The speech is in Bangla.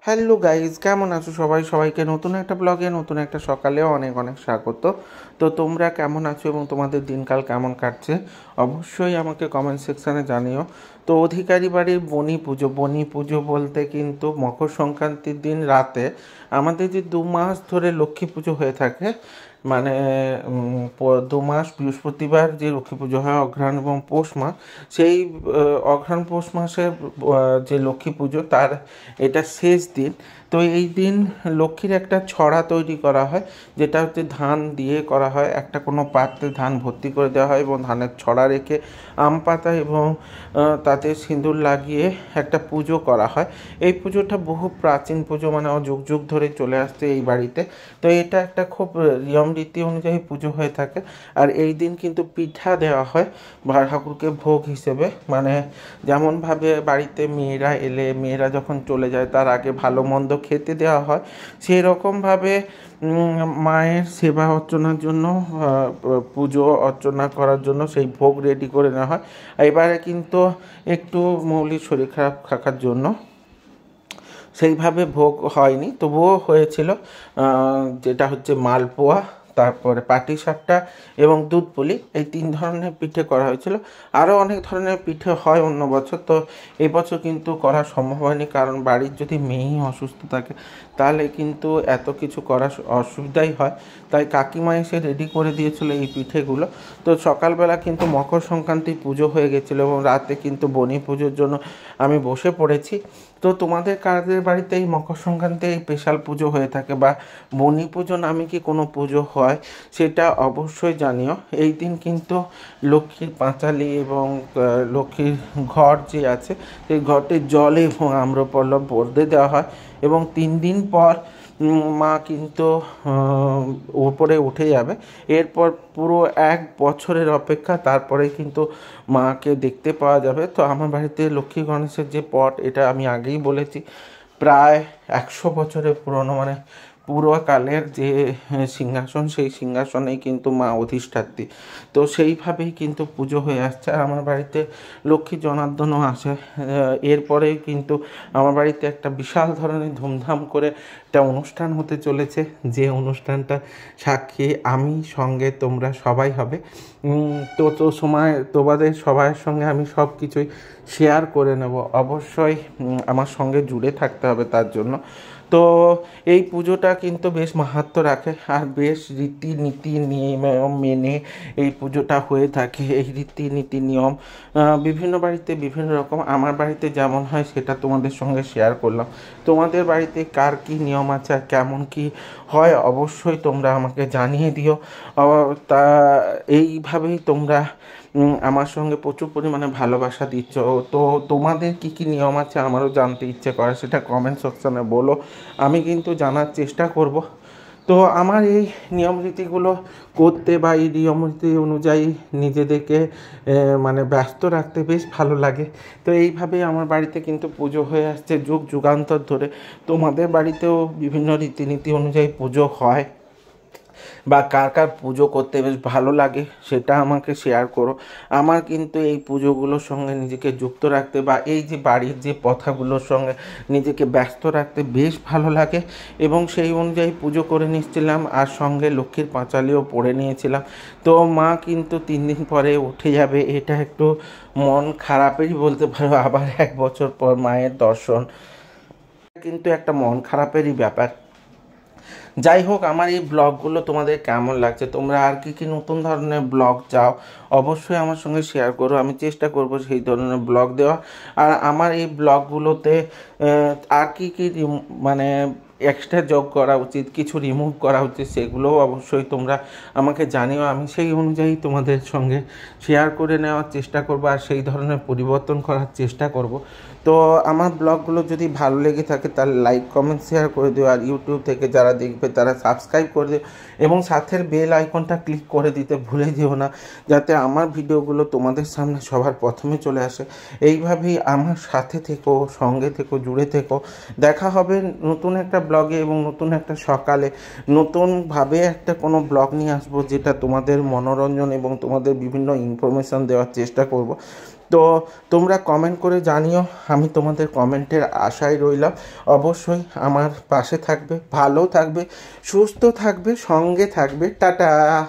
হ্যালো গাইজ, কেমন আছো সবাই? সবাইকে নতুন একটা ব্লগে নতুন একটা সকালেও অনেক অনেক স্বাগত। তো তোমরা কেমন আছো এবং তোমাদের দিনকাল কেমন কাটছে অবশ্যই আমাকে কমেন্ট সেকশানে জানিও। তো অধিকারী বাড়ির বনি পুজো বলতে কিন্তু মকর সংক্রান্তির দিন রাতে আমাদের যে 2 মাস ধরে লক্ষ্মী পুজো হয়ে থাকে, মানে 2 মাস বৃহস্পতিবার যে লক্ষ্মী পুজো হয় অঘ্রাণ এবং পৌষ মাস, সেই অঘ্রাণ পৌষ মাসের যে লক্ষ্মী পুজো তার এটা শেষ দিন। তো এই দিন লক্ষ্মীর একটা ছড়া তৈরি করা হয়, যেটা হচ্ছে ধান দিয়ে করা হয়। একটা কোনো পাত্রে ধান ভর্তি করে দেওয়া হয় এবং ধানের ছড়া রেখে আম পাতা এবং তাতে সিঁদুর লাগিয়ে একটা পুজো করা হয়। এই পুজোটা বহু প্রাচীন পুজো, মানে যুগ যুগ ধরে চলে আসছে এই বাড়িতে। তো এটা একটা খুব নিয়ম রীতি অনুযায়ী পুজো হয়ে থাকে। আর এই দিন কিন্তু পিঠা দেওয়া হয় ঠাকুরকে ভোগ হিসেবে, মানে যেমনভাবে বাড়িতে মেয়েরা যখন চলে যায় তার আগে ভালো মন্দ খেতে দেওয়া হয়, সেই রকমভাবে মায়ের সেবা অর্চনার জন্য, পুজো অর্চনা করার জন্য সেই ভোগ রেডি করে নেওয়া হয়। এবারে কিন্তু একটু মৌলিক শরীর খারাপ থাকার জন্য সেইভাবে ভোগ হয়নি, তবুও হয়েছিল যেটা হচ্ছে মালপোয়া, তারপরে পাটিসাপটা এবং দুধ পুলি, এই 3 ধরনের পিঠে করা হয়েছিল। আরও অনেক ধরনের পিঠে হয় অন্য বছর, তো এই বছর কিন্তু করা সম্ভব হয়নি, কারণ বাড়ির যদি মেয়েই অসুস্থ থাকে তাহলে কিন্তু এত কিছু করা অসুবিধাই হয়। তাই কাকিমা এসে রেডি করে দিয়েছিল এই পিঠেগুলো। তো সকালবেলা কিন্তু মকর সংক্রান্তি পুজো হয়ে গেছিলো এবং রাতে কিন্তু বনি পুজোর জন্য আমি বসে পড়েছি। তো তোমাদের কাদের বাড়িতে এই মকর সংক্রান্তি এই স্পেশাল পুজো হয়ে থাকে বা বনি পুজো নামে কি কোনো পুজো হয়, সেটা অবশ্যই জানিও। এই দিন কিন্তু লক্ষ্মীর পাঁচালি এবং লক্ষ্মীর ঘর যে আছে সেই ঘরটি জলে এবং আম্রপল্লব ভরে দেওয়া হয় এবং 3 দিন পর মা কিন্তু উপরে উঠে যাবে। এরপর পুরো 1 বছরের অপেক্ষা, তারপরে কিন্তু মাকে দেখতে পাওয়া যাবে। তো আমার বাড়িতে লক্ষ্মী গণেশের যে পট, এটা আমি আগেই বলেছি প্রায় 100 বছরের পুরনো, মানে পুরোকালের যে সিংহাসন, সেই সিংহাসনেই কিন্তু মা অধিষ্ঠাত্রী। তো সেইভাবেই কিন্তু পুজো হয়ে আসছে। আর আমার বাড়িতে লক্ষ্মী জনার্দনও আসে। এরপরে কিন্তু আমার বাড়িতে একটা বিশাল ধরনের ধুমধাম করে একটা অনুষ্ঠান হতে চলেছে, যে অনুষ্ঠানটা সাক্ষী আমি, সঙ্গে তোমরা সবাই হবে। সময় তোমাদের সবার সঙ্গে আমি সব কিছুই শেয়ার করে নেব। অবশ্যই আমার সঙ্গে জুড়ে থাকতে হবে তার জন্য। তো এই পুজোটা কিন্তু বেশ মাহাত্ম্য রাখে আর বেশ রীতিনীতি নিয়ম মেনে এই পুজোটা হয়ে থাকে। এই রীতিনীতি নিয়ম বিভিন্ন বাড়িতে বিভিন্ন রকম। আমার বাড়িতে যেমন হয় সেটা তোমাদের সঙ্গে শেয়ার করলাম। তোমাদের বাড়িতে কার কী নিয়ম আছে আর কেমন কী হয় অবশ্যই তোমরা আমাকে জানিয়ে দিও। তা এইভাবেই তোমরা আমার সঙ্গে প্রচুর পরিমাণে ভালোবাসা দিচ্ছ। তো তোমাদের কি কি নিয়ম আছে আমারও জানতে ইচ্ছে করে, সেটা কমেন্ট সেকশনে বলো, আমি কিন্তু জানার চেষ্টা করব। তো আমার এই নিয়ম রীতিগুলো করতে বা এই নিয়ম রীতি অনুযায়ী নিজেদেরকে মানে ব্যস্ত রাখতে বেশ ভালো লাগে। তো এইভাবেই আমার বাড়িতে কিন্তু পুজো হয়ে আসছে যুগ যুগান্তর ধরে। তোমাদের বাড়িতেও বিভিন্ন রীতিনীতি অনুযায়ী পুজো হয় বা কার কার পুজো করতে বেশ ভালো লাগে সেটা আমাকে শেয়ার করো। আমার কিন্তু এই পুজোগুলোর সঙ্গে নিজেকে যুক্ত রাখতে বা এই যে বাড়ির যে প্রথাগুলোর সঙ্গে নিজেকে ব্যস্ত রাখতে বেশ ভালো লাগে এবং সেই অনুযায়ী পুজো করে নিচ্ছিলাম আর সঙ্গে লক্ষ্মীর পাঁচালিও পড়ে নিয়েছিলাম। তো মা কিন্তু 3 দিন পরে উঠে যাবে, এটা একটু মন খারাপেরই বলতে পারো। আবার 1 বছর পর মায়ের দর্শন কিন্তু একটা মন খারাপেরই ব্যাপার। যাই হোক, আমার এই ব্লগগুলো তোমাদের কেমন লাগছে, তোমরা আর কি কি নতুন ধরনের ব্লগ চাও অবশ্যই আমার সঙ্গে শেয়ার করো। আমি চেষ্টা করব সেই ধরনের ব্লগ দেওয়া। আর আমার এই ব্লগগুলোতে আর কি কি মানে এক্সট্রা যোগ করা উচিত, কিছু রিমুভ করা উচিত, সেগুলোও অবশ্যই তোমরা আমাকে জানিও। আমি সেই অনুযায়ী তোমাদের সঙ্গে শেয়ার করে নেওয়ার চেষ্টা করব আর সেই ধরনের পরিবর্তন করার চেষ্টা করব। তো আমার ব্লগগুলো যদি ভালো লেগে থাকে তাহলে লাইক কমেন্ট শেয়ার করে দিও। আর ইউটিউব থেকে যারা দেখবে তারা সাবস্ক্রাইব করে দিও এবং সাথের বেল আইকনটা ক্লিক করে দিতে ভুলে যেও না, যাতে আমার ভিডিওগুলো তোমাদের সামনে সবার প্রথমে চলে আসে। এইভাবেই আমার সাথে থেকো, সঙ্গে থেকো, জুড়ে থেকো। দেখা হবে নতুন একটা ব্লগে এবং নতুন একটা সকালে নতুনভাবে একটা কোনো ব্লগ নিয়ে আসবো, যেটা তোমাদের মনোরঞ্জন এবং তোমাদের বিভিন্ন ইনফরমেশান দেওয়ার চেষ্টা করব। তো তোমরা কমেন্ট করে জানিও, আমি তোমাদের কমেন্টের আশায় রইলাম। অবশ্যই আমার পাশে থাকবে, ভালো থাকবে, সুস্থ থাকবে, সঙ্গে থাকবে। টাটা।